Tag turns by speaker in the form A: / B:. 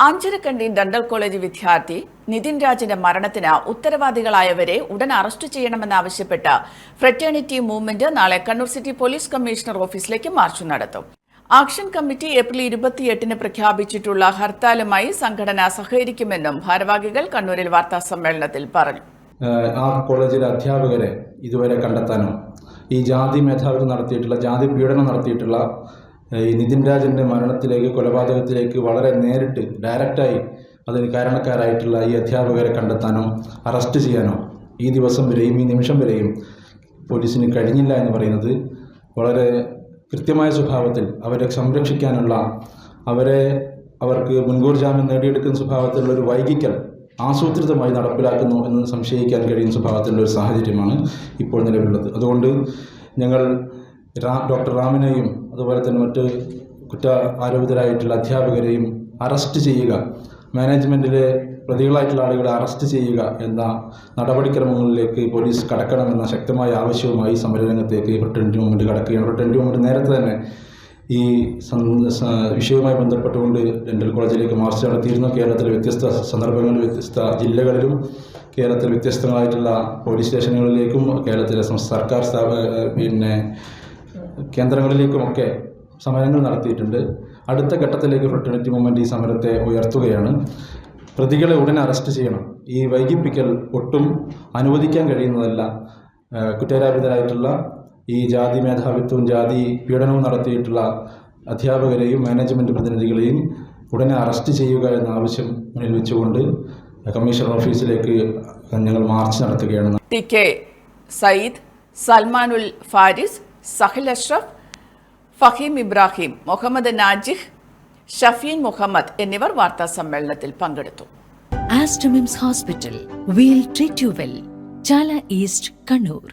A: Anjarakandy ഡണ്ടൽ college വിദ്യാർത്ഥി നിതിൻ രാജിന്റെ മരണത്തിന് ഉത്തരവാദികളായവരെ ഉടൻ അറസ്റ്റ് ചെയ്യണമെന്നാവശ്യപ്പെട്ട് ഫ്രറ്റേണിറ്റി മൂവ്മെന്റ് നാളെ കണ്ണൂർ സിറ്റി പോലീസ് കമ്മീഷണർ ഓഫീസിലേക്ക് മാർച്ച് നടത്തും. ആക്ഷൻ കമ്മിറ്റി ഏപ്രിൽ 28-ന് പ്രഖ്യാപിച്ചിട്ടുള്ള ഹർത്താലുമായി സംഘടന സഹകരിക്കുമെന്നും ഭാരവാഹികൾ കണ്ണൂരിൽ വാർത്താസമ്മേളനത്തിൽ പറഞ്ഞു.
B: ആ കോളേജിലെ അധ്യാപകരെ ഇതുവരെ കണ്ടെത്താനോ ഈ ജാതി മേധാവിത്വം നടത്തിയിട്ടുള്ള ജാതി പീഡനം നടത്തിയിട്ടുള്ള ഈ നിതിൻ രാജിൻ്റെ മരണത്തിലേക്ക് കൊലപാതകത്തിലേക്ക് വളരെ നേരിട്ട് ഡയറക്റ്റായി അതിന് കാരണക്കാരായിട്ടുള്ള ഈ അധ്യാപകരെ കണ്ടെത്താനോ അറസ്റ്റ് ചെയ്യാനോ ഈ ദിവസം വരെയും ഈ നിമിഷം വരെയും പോലീസിന് കഴിഞ്ഞില്ല എന്ന് പറയുന്നത് വളരെ കൃത്യമായ സ്വഭാവത്തിൽ അവരെ സംരക്ഷിക്കാനുള്ള അവർക്ക് മുൻകൂർ ജാമ്യം നേടിയെടുക്കുന്ന സ്വഭാവത്തിലുള്ള ഒരു വൈകിക്കൽ ആസൂത്രിതമായി നടപ്പിലാക്കുന്നു എന്ന് സംശയിക്കാൻ കഴിയുന്ന സ്വഭാവത്തിലുള്ള ഒരു സാഹചര്യമാണ് ഇപ്പോൾ നിലവിലുള്ളത്. അതുകൊണ്ട് ഞങ്ങൾ ഡോക്ടർ റാമിനെയും അതുപോലെ തന്നെ മറ്റ് ആരോപിതരായിട്ടുള്ള അധ്യാപകരെയും അറസ്റ്റ് ചെയ്യുക, മാനേജ്മെൻറ്റിലെ പ്രതികളായിട്ടുള്ള ആളുകളെ അറസ്റ്റ് ചെയ്യുക എന്ന നടപടിക്രമങ്ങളിലേക്ക് പോലീസ് കടക്കണമെന്ന ശക്തമായ ആവശ്യവുമായി സമരരംഗത്തേക്ക് ഫ്രറ്റേണിറ്റി മൂവ്മെൻറ്റ് കടക്കുകയാണ്. ഫ്രറ്റേണിറ്റി മൂവ്മെൻറ്റ് നേരത്തെ തന്നെ ഈ വിഷയവുമായി ബന്ധപ്പെട്ടുകൊണ്ട് ഡെൻ്റൽ കോളേജിലേക്ക് മാർച്ച് നടത്തിയിരുന്നു. കേരളത്തിലെ വ്യത്യസ്ത സന്ദർഭങ്ങളിൽ വ്യത്യസ്ത ജില്ലകളിലും കേരളത്തിൽ വ്യത്യസ്തങ്ങളായിട്ടുള്ള പോലീസ് സ്റ്റേഷനുകളിലേക്കും കേരളത്തിലെ സർക്കാർ കേന്ദ്രങ്ങളിലേക്കുമൊക്കെ സമരങ്ങൾ നടത്തിയിട്ടുണ്ട്. അടുത്ത ഘട്ടത്തിലേക്ക് ഫ്രറ്റേണിറ്റി മൂവ്മെൻറ്റ് ഈ സമരത്തെ ഉയർത്തുകയാണ്. പ്രതികളെ ഉടൻ അറസ്റ്റ് ചെയ്യണം. ഈ വൈകിപ്പിക്കൽ ഒട്ടും അനുവദിക്കാൻ കഴിയുന്നതല്ല. കുറ്റാരോപിതരായിട്ടുള്ള ഈ ജാതി മേധാവിത്വവും ജാതി പീഡനവും നടത്തിയിട്ടുള്ള അധ്യാപകരെയും മാനേജ്മെൻറ്റ് പ്രതിനിധികളെയും ഉടനെ അറസ്റ്റ് ചെയ്യുക എന്ന ആവശ്യം മുന്നിൽ വെച്ചുകൊണ്ട് കമ്മീഷണർ ഓഫീസിലേക്ക് ഞങ്ങൾ മാർച്ച് നടത്തുകയാണ്.
A: ടി കെ സയ്യിദ്, സൽമാനുൽ ഫാരിസ്, സഹിൽ അഷ്റഫ്, ഫഹീം ഇബ്രാഹിം, മുഹമ്മദ് നാജിഹ്, ഷഫീൻ മുഹമ്മദ് എന്നിവർ വാർത്താ സമ്മേളനത്തിൽ പങ്കെടുത്തു.
C: Aster MIMS hospital, wheel treat you well, Chala east, Kannur.